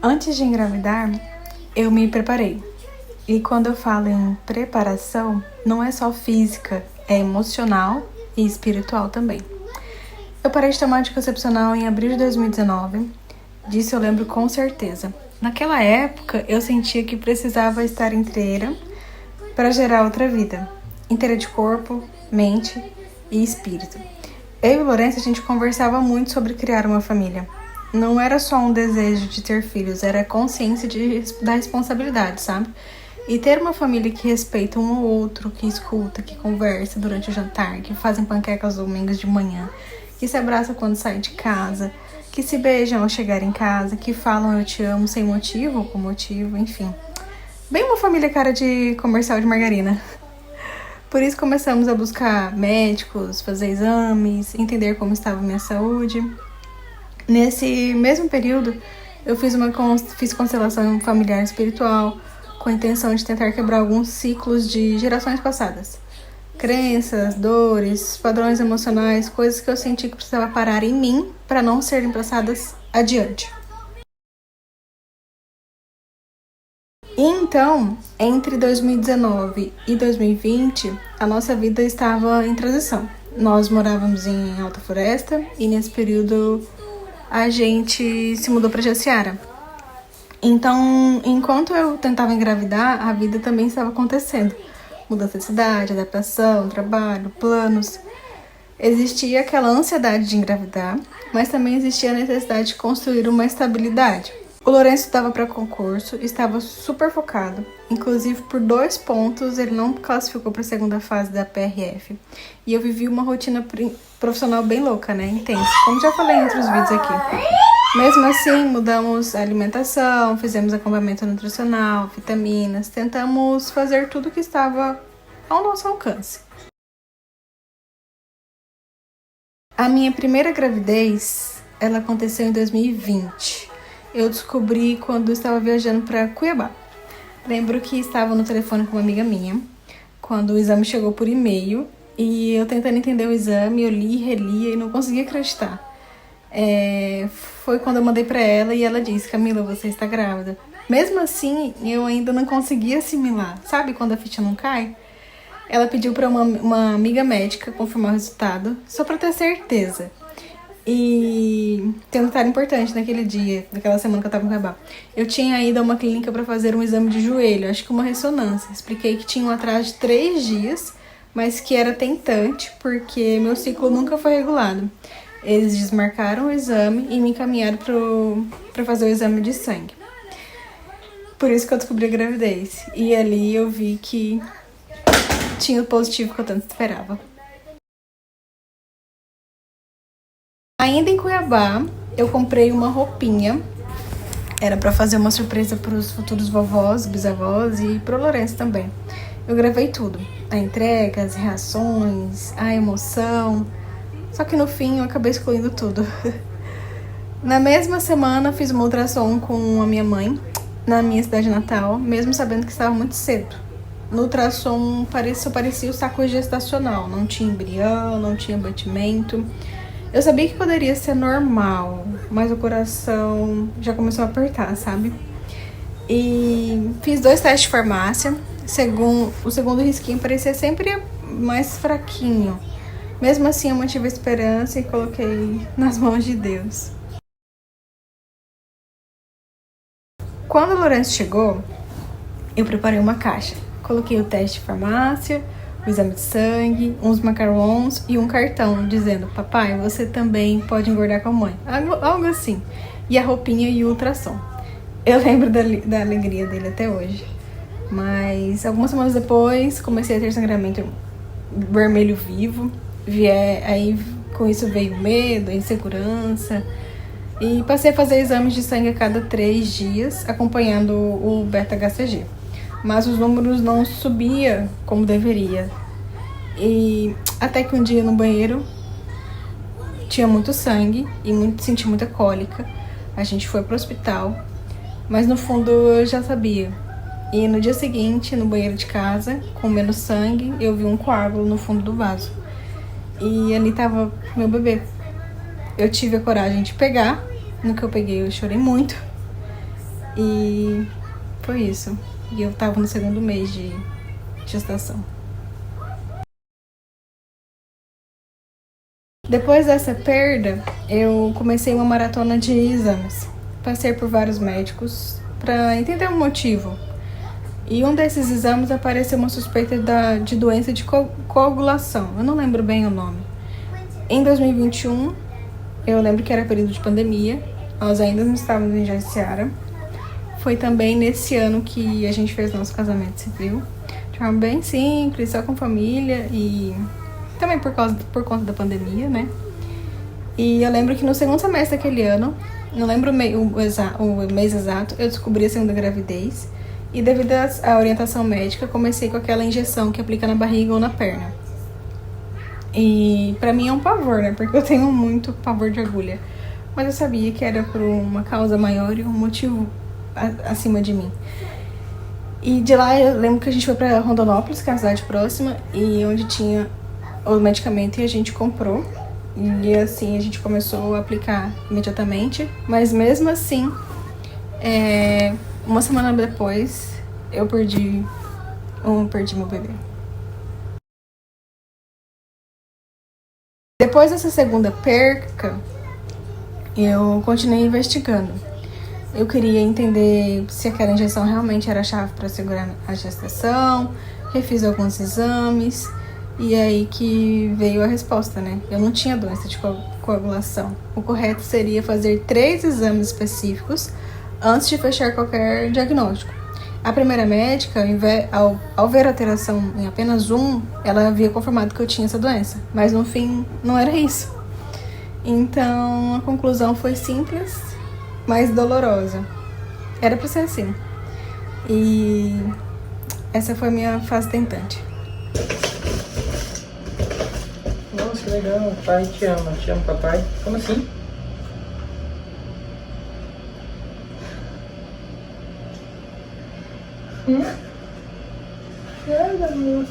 Antes de engravidar, eu me preparei. E quando eu falo em preparação, não é só física, é emocional e espiritual também. Eu parei de tomar anticoncepcional em abril de 2019. Disso eu lembro com certeza. Naquela época, eu sentia que precisava estar inteira para gerar outra vida. Inteira de corpo, mente e espírito. Eu e o Lourenço, a gente conversava muito sobre criar uma família. Não era só um desejo de ter filhos, era a consciência da responsabilidade, sabe? E ter uma família que respeita um ao outro, que escuta, que conversa durante o jantar, que fazem panqueca aos domingos de manhã, que se abraça quando sai de casa, que se beijam ao chegar em casa, que falam eu te amo sem motivo ou com motivo, enfim. Bem uma família cara de comercial de margarina. Por isso começamos a buscar médicos, fazer exames, entender como estava a minha saúde. Nesse mesmo período, eu fiz constelação familiar espiritual, com a intenção de tentar quebrar alguns ciclos de gerações passadas. Crenças, dores, padrões emocionais, coisas que eu senti que precisava parar em mim para não serem passadas adiante. Então, entre 2019 e 2020, a nossa vida estava em transição. Nós morávamos em Alta Floresta e nesse período a gente se mudou para Jaciara. Então, enquanto eu tentava engravidar, a vida também estava acontecendo. Mudança de cidade, adaptação, trabalho, planos. Existia aquela ansiedade de engravidar, mas também existia a necessidade de construir uma estabilidade. O Lourenço estava para concurso, estava super focado. Inclusive, por 2 pontos, ele não classificou para a segunda fase da PRF. E eu vivi uma rotina profissional bem louca, né? Intensa, como já falei em outros vídeos aqui. Mesmo assim, mudamos a alimentação, fizemos acompanhamento nutricional, vitaminas, tentamos fazer tudo que estava ao nosso alcance. A minha primeira gravidez, ela aconteceu em 2020. Eu descobri quando estava viajando para Cuiabá. Lembro que estava no telefone com uma amiga minha, quando o exame chegou por e-mail, e eu tentando entender o exame, eu li, relia e não conseguia acreditar. Foi quando eu mandei para ela e ela disse: Camila, você está grávida. Mesmo assim, eu ainda não conseguia assimilar. Sabe quando a ficha não cai? Ela pediu para uma amiga médica confirmar o resultado, só para ter certeza. E tem um detalhe importante naquele dia, naquela semana que eu tava em Cuiabá. Eu tinha ido a uma clínica para fazer um exame de joelho, acho que uma ressonância. Expliquei que tinha um atraso de 3 dias, mas que era tentante porque meu ciclo nunca foi regulado. Eles desmarcaram o exame e me encaminharam para fazer o exame de sangue. Por isso que eu descobri a gravidez. E ali eu vi que tinha o positivo que eu tanto esperava. Ainda em Cuiabá, eu comprei uma roupinha. Era pra fazer uma surpresa pros futuros vovós, bisavós e pro Lourenço também. Eu gravei tudo. A entrega, as reações, a emoção. Só que no fim eu acabei excluindo tudo. Na mesma semana fiz uma ultrassom com a minha mãe, na minha cidade natal, mesmo sabendo que estava muito cedo. No ultrassom só parecia o saco gestacional. Não tinha embrião, não tinha batimento. Eu sabia que poderia ser normal, mas o coração já começou a apertar, sabe? E fiz 2 testes de farmácia. O segundo risquinho parecia sempre mais fraquinho. Mesmo assim, eu mantive a esperança e coloquei nas mãos de Deus. Quando o Lourenço chegou, eu preparei uma caixa. Coloquei o teste de farmácia, o exame de sangue, uns macarrons e um cartão dizendo: papai, você também pode engordar com a mãe. Algo assim. E a roupinha e o ultrassom. Eu lembro da alegria dele até hoje. Mas algumas semanas depois, comecei a ter sangramento vermelho vivo. Aí com isso veio medo, insegurança. E passei a fazer exames de sangue a cada 3 dias, acompanhando o beta-HCG. Mas os números não subiam como deveria. E até que um dia no banheiro tinha muito sangue e senti muita cólica. A gente foi pro hospital, mas no fundo eu já sabia. E no dia seguinte, no banheiro de casa, com menos sangue, eu vi um coágulo no fundo do vaso. E ali tava meu bebê. Eu tive a coragem de pegar. No que eu peguei, eu chorei muito. E foi isso. E eu tava no segundo mês de gestação. Depois dessa perda, eu comecei uma maratona de exames. Passei por vários médicos para entender o motivo. E um desses exames apareceu uma suspeita de doença de coagulação. Eu não lembro bem o nome. Em 2021, eu lembro que era período de pandemia. Nós ainda não estávamos em Jaciara. Foi também nesse ano que a gente fez nosso casamento civil. De forma bem simples, só com família e também por conta da pandemia, né? E eu lembro que no segundo semestre daquele ano, não lembro o mês exato, eu descobri a segunda gravidez. E devido à orientação médica, comecei com aquela injeção que aplica na barriga ou na perna. E pra mim é um pavor, né? Porque eu tenho muito pavor de agulha. Mas eu sabia que era por uma causa maior e um motivo acima de mim. E de lá eu lembro que a gente foi pra Rondonópolis, que é a cidade próxima, e onde tinha o medicamento e a gente comprou. E assim a gente começou a aplicar imediatamente. Mas mesmo assim, uma semana depois, eu perdi meu bebê. Depois dessa segunda perca, eu continuei investigando. Eu queria entender se aquela injeção realmente era a chave para segurar a gestação. Refiz alguns exames e aí que veio a resposta, né? Eu não tinha doença de coagulação. O correto seria fazer 3 exames específicos antes de fechar qualquer diagnóstico. A primeira médica, ao ver a alteração em apenas ela havia confirmado que eu tinha essa doença. Mas no fim, não era isso. Então, a conclusão foi simples, mas dolorosa. Era pra ser assim. E essa foi a minha fase tentante. Nossa, que legal. Pai te ama. Te ama, papai. Como assim? Nada, amor.